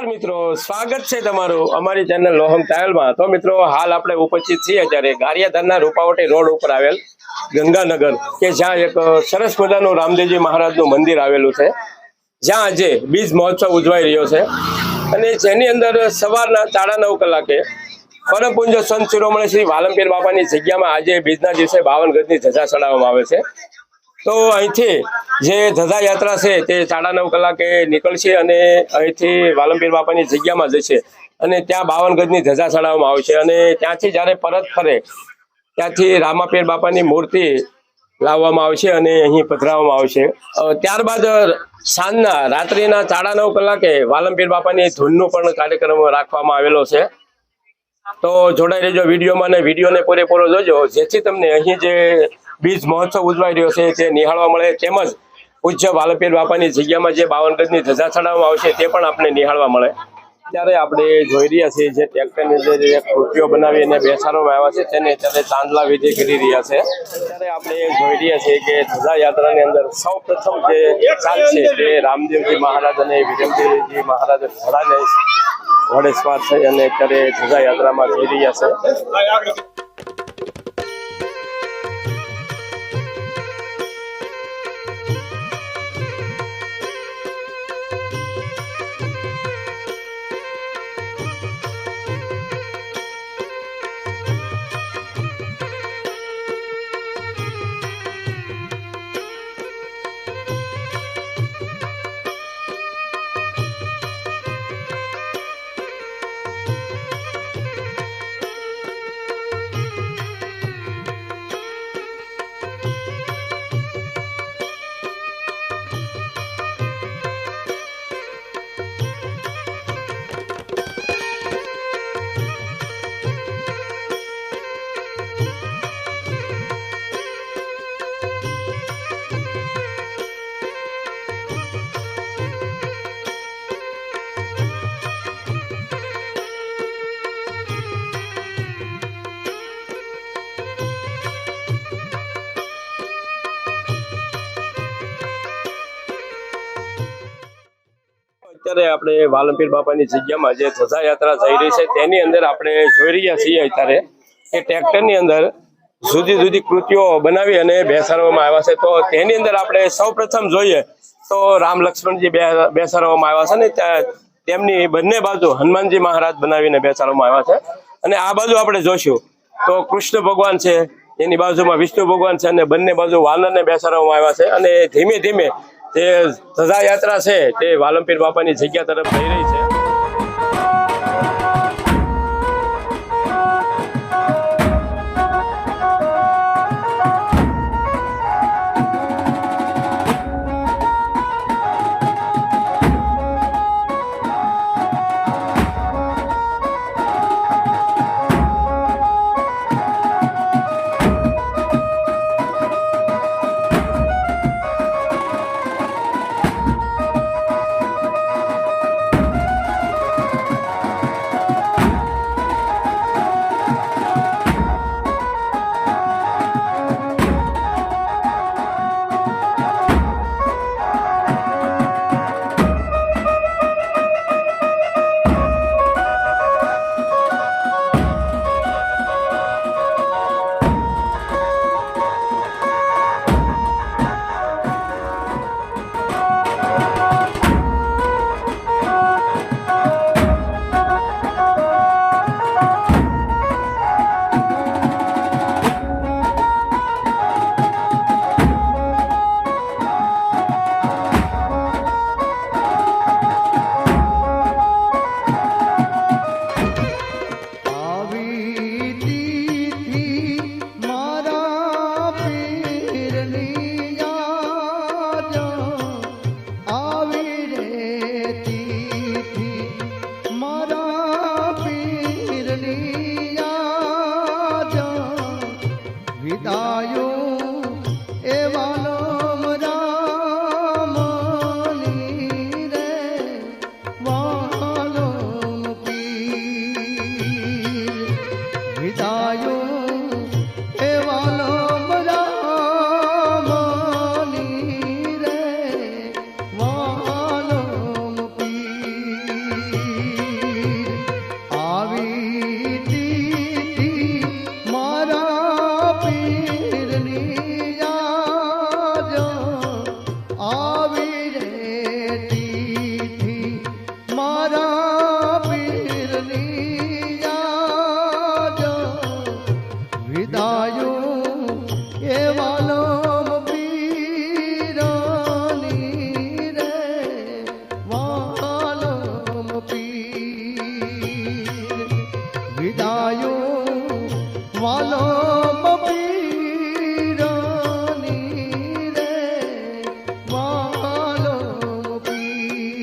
નમસ્કાર મિત્રો, સ્વાગત છે તમારું અમારી ચેનલ લોહમ ટ્રાવેલમાં। તો મિત્રો હાલ આપણે ઉપસ્થિત છીએ અત્યારે ગારિયાધારના રૂપાવટી રોડ ઉપર આવેલ ગંગાનગર કે જ્યાં એક સરસ મજાનું રામદેવજી મહારાજનું મંદિર આવેલું છે, જ્યાં આજે બીજ મહોત્સવ ઉજવાઈ રહ્યો છે અને જેની અંદર સવારના 9:30 કલાકે પરમ પૂજ્ય સંત શિરોમણી શ્રી વાલમપીર બાપાની જગ્યામાં આજે બીજના દિવસે 52 ગજની ધજા ચડાવવામાં આવે છે। તો અહીંથી જે ધજા યાત્રા છે તે 9:30 કલાકે નીકળશે અને અહીંથી વાલમપીર બાપાની જગ્યામાં જશે અને ત્યાં 52 ગજની ધજા ચડાવવામાં આવશે અને ત્યાંથી જ્યારે પરત ફરે ત્યાંથી રામાપીર બાપાની મૂર્તિ લાવવામાં આવશે અને અહીં પધરાવવામાં આવશે। ત્યારબાદ સાંજના રાત્રિના 9:30 કલાકે વાલમપીર બાપાની ધૂનનો પણ કાર્યક્રમ રાખવામાં આવેલો છે। તો જોડાઈ રહેજો વિડીયોમાં અને વિડીયોને પૂરેપૂરો જોજો, જેથી તમને અહીં જે બીજ મહોત્સવ ઉજવાઈ રહ્યો છે તે નિહાળવા મળે, તેમજ પૂજ્ય વાલમપીર બાપાની જગ્યામાં જે 52 ગજની ધજા ચડાવવામાં આવશે તે પણ આપણે નિહાળવા મળે। ત્યારે આપણે જોઈ રહ્યા છીએ જે ટ્રેક્ટરની અંદર એક કૃતિઓ બનાવી અને બેસાડવામાં આવ્યા છે તેને અત્યારે ચાંદલા વિધિ કરી રહ્યા છે। ત્યારે આપણે જોઈ રહ્યા છીએ કે ધજા યાત્રાની અંદર સૌ પ્રથમ જે ચાલશે તે રામદેવજી મહારાજ અને વિરમદેવજી મહારાજ ઘોડે સવાર થઈ અને અત્યારે ધજા યાત્રામાં જઈ રહ્યા છે। અત્યારે આપણે વાલમપીર બાપાની જગ્યામાં જે ધજા યાત્રા જઈ રહી છે તેની અંદર આપણે જોઈ રહ્યા છીએ અત્યારે કે ટ્રેક્ટરની અંદર જુદી જુદી કૃતિઓ બનાવી અને બેસાડવામાં આવ્યા છે। તો તેની અંદર આપણે સૌ પ્રથમ જોઈએ તો રામ લક્ષ્મણજી બેસાડવામાં આવ્યા છે ને તેમની બંને બાજુ હનુમાનજી મહારાજ બનાવીને બેસાડવામાં આવ્યા છે અને આ બાજુ આપણે જોઈશું તો કૃષ્ણ ભગવાન છે, એની બાજુમાં વિષ્ણુ ભગવાન છે અને બંને બાજુ વાનરને બેસાડવામાં આવ્યા છે અને ધીમે ધીમે જે ધજા યાત્રા છે તે વાલમપીર બાપાની જગ્યા તરફ જઈ રહી છે। વિધાયું એ વાલમ પીરાની રે વાલમ પીર વિધાયું વાલમ પીરાની રે વાલમ પીર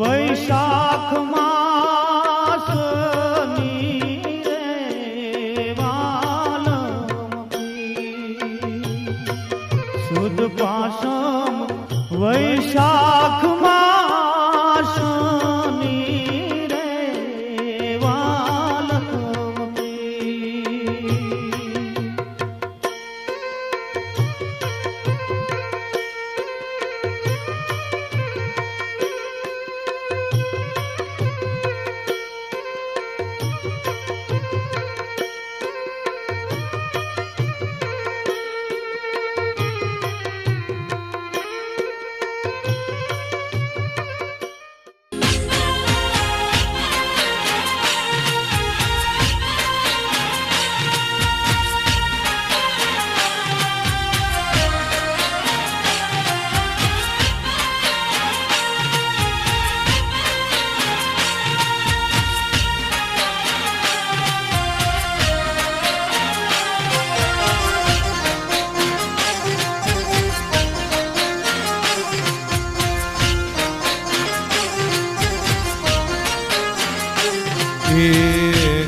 વૈશાખ માસની રે વાલમ સુદ પાસમ વૈશાખ માસની રે વાલમ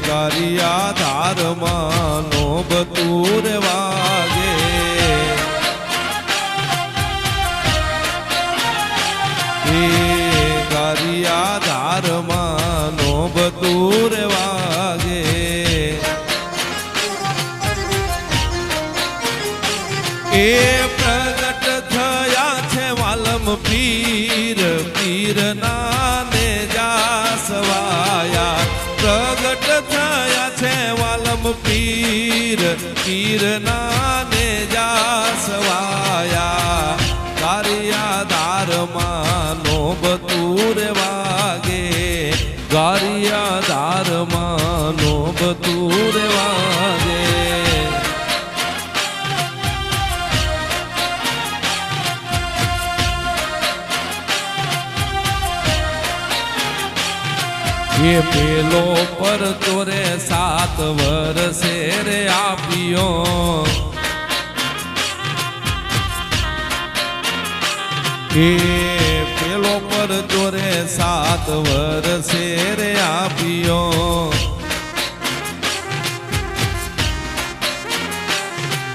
ગારિયા ધારમાં નો બતુર વાગે ગારિયા ધારમાં નો બતુર વાગે એ પ્રગટ થયા છે વાલમ પીર પીર નાને જાસવાયા પ્રગટ થયા છે વાલમ પીર પીર નાને જાસવાયા ગારિયા ધારમાં નો બતુર વાગે ગારિયા ધારમાં નો બતુર વાગે એ પેલો પર તોરે 7 વર્ષે રે આપ્યો એ પેલો પર તોરે 7 વર્ષે રે આપ્યો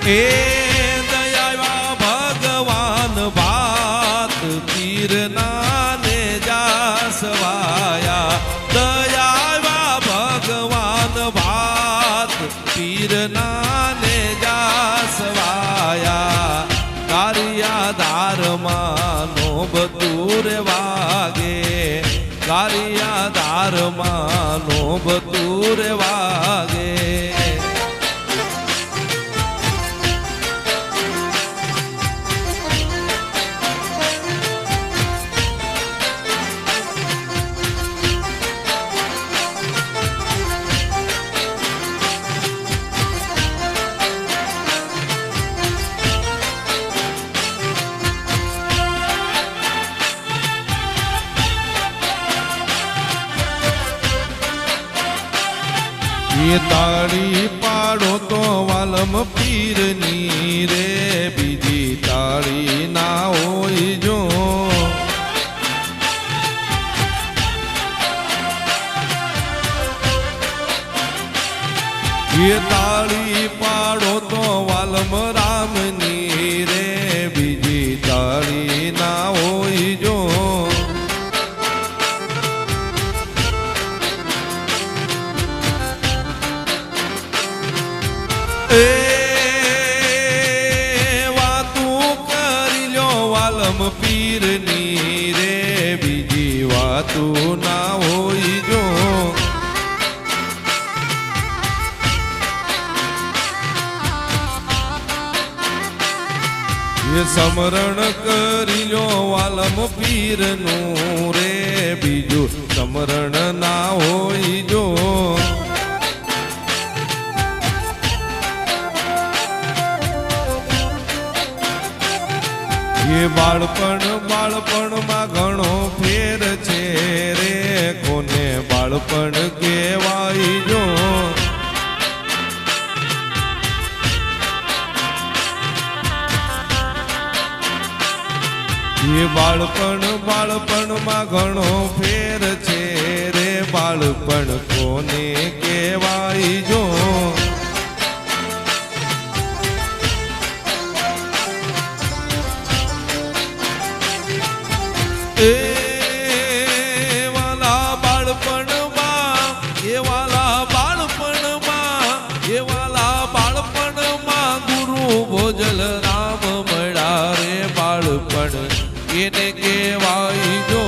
એ દયા ભગવાન ભાત પીર નાને જાસવાયા દયા ભગવાન ભાત પીર નાને જાસવાયા ગારિયા ધારમાં નો બતુર વાગે ગારિયા ધારમાં નો બતુર વાગે એ તાળી પાડો તો વાલમ પીરની રે બીજી તાળી ના હોય જો એ તાળી પાડો તો વાલમ રામની રે બીજી તાળી ના હોય જો એ વાતું કરી લો વાલમ પીરની રે બીજી વાતું ના હોય જો એ સમરણ કરી લો વાલમ પીરનું રે બીજું સમરણ ના હોય જો એ બાળપણમાં ઘણો ફેર છે રે કોને બાળપણ કહેવાય જો એ બાળપણમાં ઘણો ફેર છે રે બાળપણ કોને કહેવાય જો એ વાલા બાળપણમાં એ વાલા બાળપણમાં ગુરુ ભોજલ રામ મળ્યા રે બાળપણ એને કહેવાય જો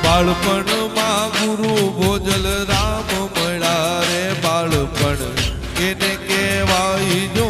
બાળપણમાં ગુરુ ભોજલ રામ મળ્યા રે બાળપણ એને કહેવાય જો